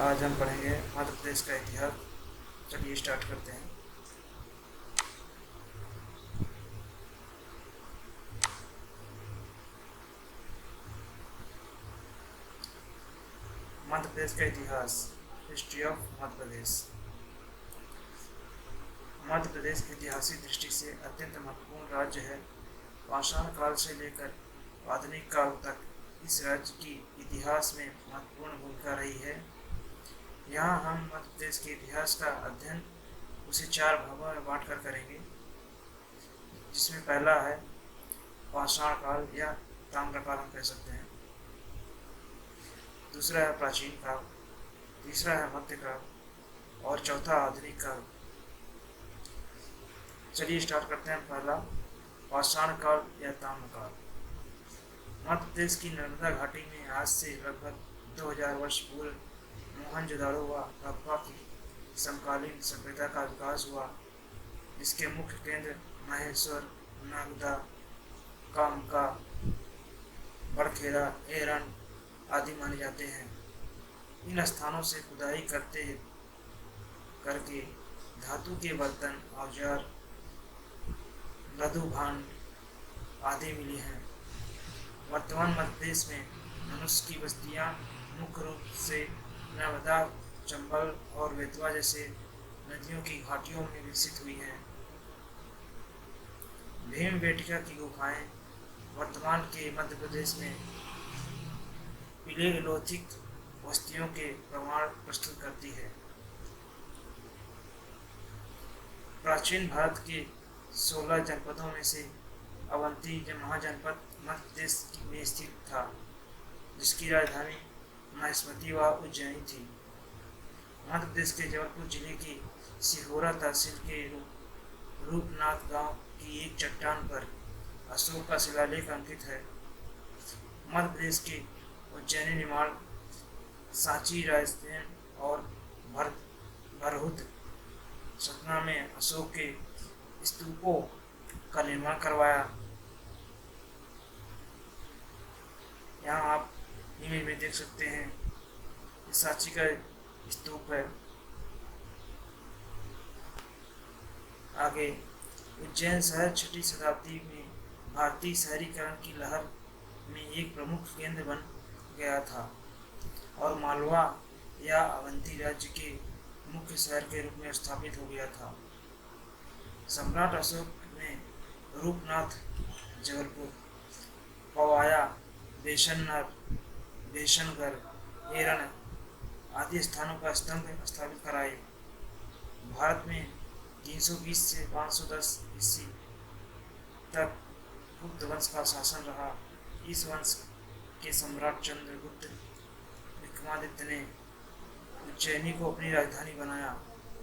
आज हम पढ़ेंगे मध्य प्रदेश का इतिहास। चलिए स्टार्ट करते हैं। मध्य प्रदेश का इतिहास। History of Madhya Pradesh. मध्य प्रदेश ऐतिहासिक दृष्टि से अत्यंत महत्वपूर्ण राज्य है। पाषाण काल से लेकर आधुनिक काल तक इस राज्य की इतिहास में महत्वपूर्ण भूमिका रही है। यहाँ हम मध्य प्रदेश के इतिहास का अध्ययन उसे 4 भागों में बांट कर करेंगे, जिसमें पहला है पाषाण काल या ताम्रकाल हम कह सकते हैं। दूसरा है प्राचीन काल, तीसरा है मध्यकाल और चौथा आधुनिक काल। चलिए स्टार्ट करते हैं। पहला पाषाण काल या ताम्रकाल। मध्य प्रदेश की नर्मदा घाटी में आज से लगभग 2000 वर्ष पूर्व मोहनजोदड़ो व हड़प्पा की समकालीन सभ्यता का विकास हुआ, जिसके मुख्य केंद्र महेश्वर, नागदा, कामका, बड़खेड़ा, एरन आदि माने जाते हैं। इन स्थानों से खुदाई करके धातु के बर्तन, औजार, लघु भांड आदि मिली हैं। वर्तमान मध्य प्रदेश में मनुष्य की बस्तियां मुख्य रूप से नर्मदा, चंबल और बेतवा जैसे नदियों की घाटियों में विकसित हुई हैं। भीमबेटका की गुफाएं वर्तमान के मध्य प्रदेश में पैलेओलिथिक बस्तियों के प्रमाण प्रस्तुत करती है। प्राचीन भारत के 16 जनपदों में से अवंती महाजनपद मध्य प्रदेश में स्थित था, जिसकी राजधानी महेश्वती व उज्जैनी थी। मध्य प्रदेश के जबलपुर जिले के सिहोरा तहसील के रूपनाथ गांव की एक चट्टान पर अशोक का शिलालेख अंकित है। मध्य प्रदेश के उज्जैनी, निमाड़, सांची, रायसेन और भरहुत, सतना में अशोक के स्तूपों का निर्माण करवाया। यहाँ आप इमेज में देख सकते हैं, ये सांची का स्तूप है। आगे उज्जैन शहर 6वीं शताब्दी में भारतीय शहरीकरण की लहर में एक प्रमुख केंद्र बन गया था और मालवा या अवंती राज्य के मुख्य शहर के रूप में स्थापित हो गया था। सम्राट अशोक ने रूपनाथ, जबलपुर, पवाया, बेशनगढ़, एरन आदि स्थानों पर स्तंभ स्थापित कराए। भारत में 320 से 510 ईस्वी तक गुप्त वंश का शासन रहा। इस वंश के सम्राट चंद्रगुप्त विक्रमादित्य ने उज्जैनी को अपनी राजधानी बनाया,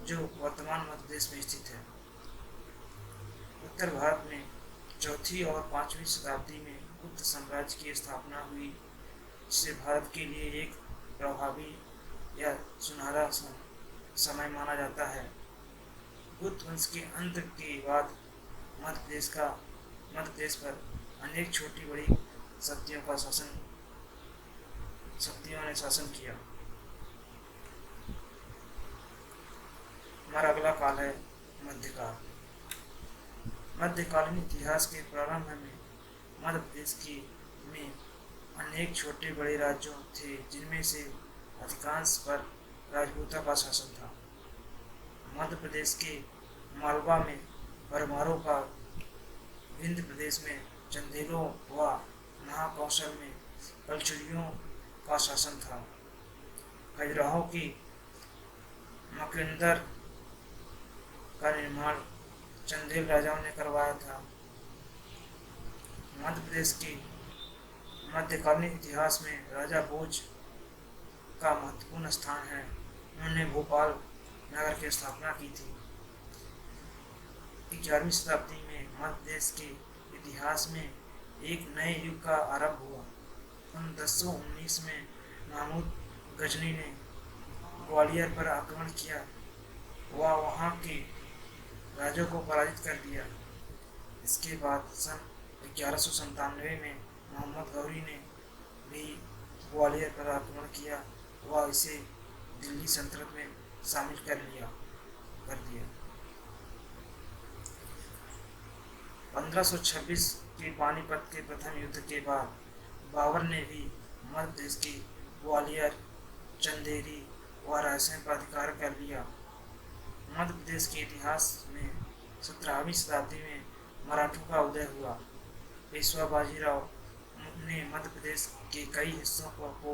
जो वर्तमान मध्य प्रदेश में स्थित है। उत्तर भारत में 4वीं और 5वीं शताब्दी में गुप्त साम्राज्य की स्थापना हुई, जिसे भारत के लिए एक प्रभावी या सुनहरा समय माना जाता है। गुप्त वंश के अंत के बाद मध्य प्रदेश पर अनेक छोटी बड़ी शक्तियों ने शासन किया। हमारा अगला काल है मध्यकाल। मध्यकालीन इतिहास के प्रारंभ में मध्य प्रदेश में अनेक छोटे बड़े राज्यों थे, जिनमें से अधिकांश पर राजपूतों का शासन था। मध्य प्रदेश के मालवा में परमारों का, विंध्य प्रदेश में चंदेलों व महाकौशल में कलचुरियों का शासन था। खजुराहो की मकंदर का निर्माण चंदेल राजाओं ने करवाया था। मध्य प्रदेश के मध्यकालीन इतिहास में राजा भोज का महत्वपूर्ण स्थान है। उन्होंने भोपाल नगर की स्थापना की थी। 11वीं शताब्दी में मध्य प्रदेश के इतिहास में एक नए युग का आरंभ हुआ। 1519 में महमूद गजनी ने ग्वालियर पर आक्रमण किया व वहां के राजा को पराजित कर दिया। इसके बाद सन 1197 में मोहम्मद गौरी ने भी ग्वालियर पर आक्रमण किया व इसे दिल्ली सल्तनत में शामिल कर दिया। 1526 के पानीपत के प्रथम युद्ध के बाद बाबर ने भी मध्य प्रदेश के ग्वालियर, चंदेरी व रायसेन पर अधिकार कर लिया। मध्य प्रदेश के इतिहास में 17वीं शताब्दी में मराठों का उदय हुआ। पेशवा बाजीराव ने मध्य प्रदेश के कई हिस्सों को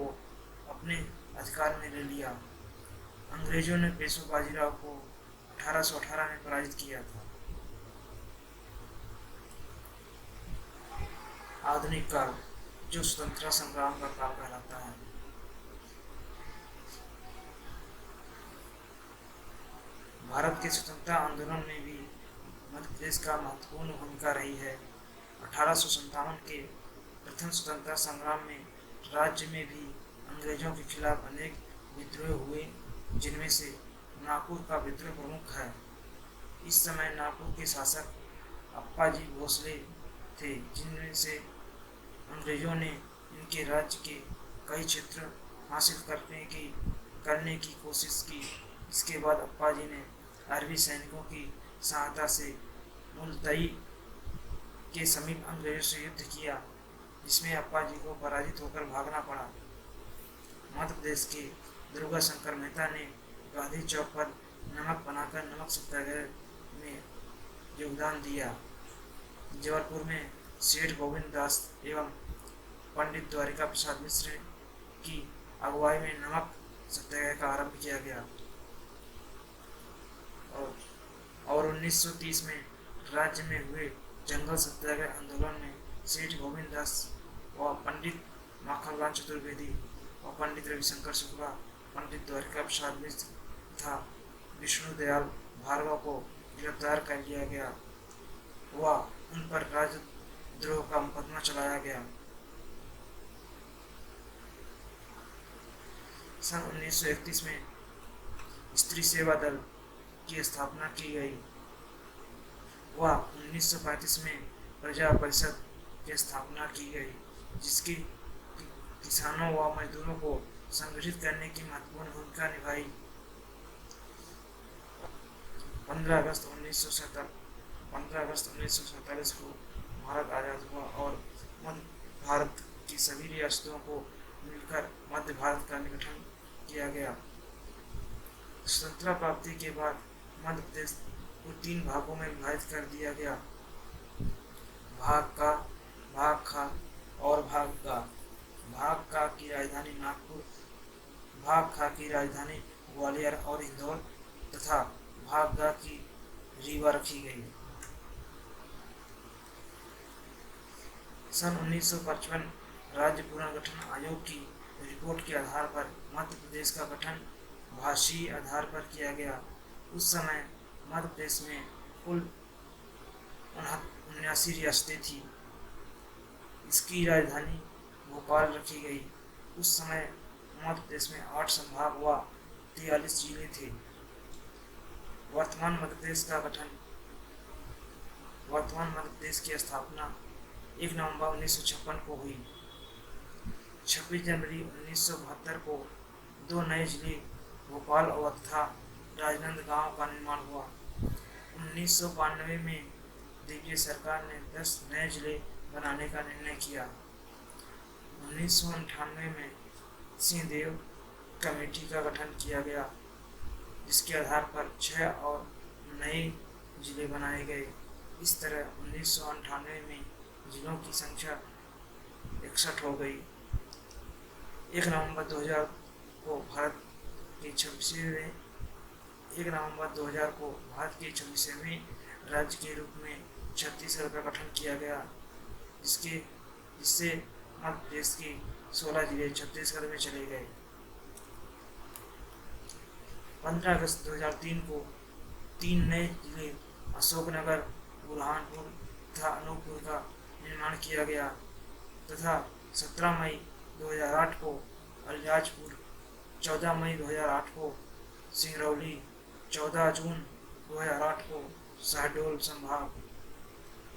अपने अधिकार में ले लिया। अंग्रेजों ने पेशवा बाजीराव को 1818 में पराजित किया था। आधुनिक काल, जो स्वतंत्रता संग्राम का काल कहलाता है। भारत के स्वतंत्रता आंदोलन में भी मध्य प्रदेश का महत्वपूर्ण भूमिका रही है। 1857 के प्रथम स्वतंत्रता संग्राम में राज्य में भी अंग्रेजों के खिलाफ अनेक विद्रोह हुए, जिनमें से नागपुर का विद्रोह प्रमुख है। इस समय नागपुर के शासक अप्पाजी भोसले थे, जिनमें से अंग्रेजों ने इनके राज्य के कई क्षेत्र हासिल करने की कोशिश की। इसके बाद अप्पाजी ने अरबी सैनिकों की सहायता से मुल्ताई के समीप अंग्रेजों से युद्ध किया, जिसमें अप्पाजी को पराजित होकर भागना पड़ा। मध्य प्रदेश के दुर्गा शंकर मेहता ने गांधी चौक पर नमक बनाकर नमक सत्याग्रह में योगदान दिया। जबलपुर में सेठ गोविंद दास एवं पंडित द्वारिका प्रसाद मिश्र की अगुवाई में नमक सत्याग्रह का आरंभ किया गया। और 1930 में राज्य में हुए जंगल सत्याग्रह आंदोलन में सेठ गोविंद दास व पंडित माखनलाल चतुर्वेदी और पंडित रविशंकर शुक्ला, पंडित द्वारिका प्रसाद मिश्र तथा विष्णु दयाल भार्गव को गिरफ्तार कर लिया गया व उन पर राजद्रोह का मुकदमा चलाया गया। सन 1931 में स्त्री सेवा दल की स्थापना की गई व 1935 में प्रजा परिषद की स्थापना की गई, जिसकी किसानों व मजदूरों को संगठित करने की महत्वपूर्ण भूमिका निभाई। 15 अगस्त 1947 को भारत आजाद हुआ और मध्य भारत की सभी रियासतों को मिलकर मध्य भारत का गठन किया गया। स्वतंत्रता प्राप्ति के बाद मध्य प्रदेश को 3 भागों में विभाजित कर दिया गया, भाग का, भाग खा और भाग का। भाग का की राजधानी नागपुर, भाग खा की राजधानी ग्वालियर और इंदौर तथा भाग गा की रीवा रखी गई। सन 1955 राज्य पुनर्गठन आयोग की रिपोर्ट के आधार पर मध्य प्रदेश का गठन भाषीय आधार पर किया गया। उस समय मध्य प्रदेश में कुल 79 रियासतें थी। इसकी राजधानी भोपाल रखी गई। उस समय मध्य प्रदेश में 8 संभाग व 43 जिले थे। वर्तमान मध्य प्रदेश की स्थापना 1 नवंबर 1956 को हुई। 26 जनवरी 1972 को 2 नए जिले भोपाल और तथा राजनांदगांव का निर्माण हुआ। 1992 में दिल्ली सरकार ने 10 नए जिले बनाने का निर्णय किया। 1998 में सिंहदेव कमेटी का गठन किया गया, जिसके आधार पर 6 और नए जिले बनाए गए। इस तरह 1998 में जिलों की संख्या 61 हो गई। 1 नवंबर 2000 को भारत के 26वें राज्य के रूप में छत्तीसगढ़ का गठन किया गया, जिससे मध्य प्रदेश के 16 जिले छत्तीसगढ़ में चले गए। 15 अगस्त 2003 को 3 नए जिले अशोकनगर, बुरहानपुर तथा अनूपपुर का निर्माण किया गया तथा 17 मई 2008 को अलीराजपुर, 14 मई 2008 को सिंगरौली, 14 जून 2008 को शहडोल संभाग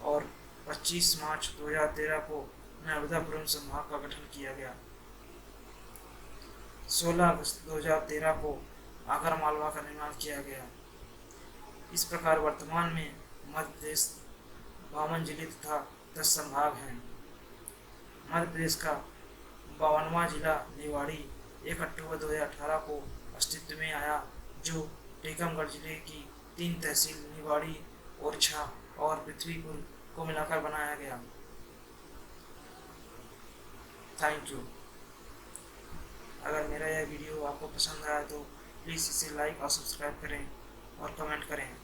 और 25 मार्च 2013 को नर्मदापुरम संभाग का गठन किया गया। 16 अगस्त 2013 को आगर मालवा का निर्माण किया गया। इस प्रकार वर्तमान में मध्य प्रदेश 52 जिले तथा 10 संभाग हैं। मध्य प्रदेश का 52वां जिला निवाड़ी 1 अक्टूबर 2018 को अस्तित्व में आया, जो टीकमगढ़ जिले की 3 तहसील निवाड़ी, ओरछा और पृथ्वीपुर को मिलाकर बनाया गया। Thank you. अगर मेरा यह वीडियो आपको पसंद आया तो प्लीज़ इसे लाइक और सब्सक्राइब करें और कमेंट करें।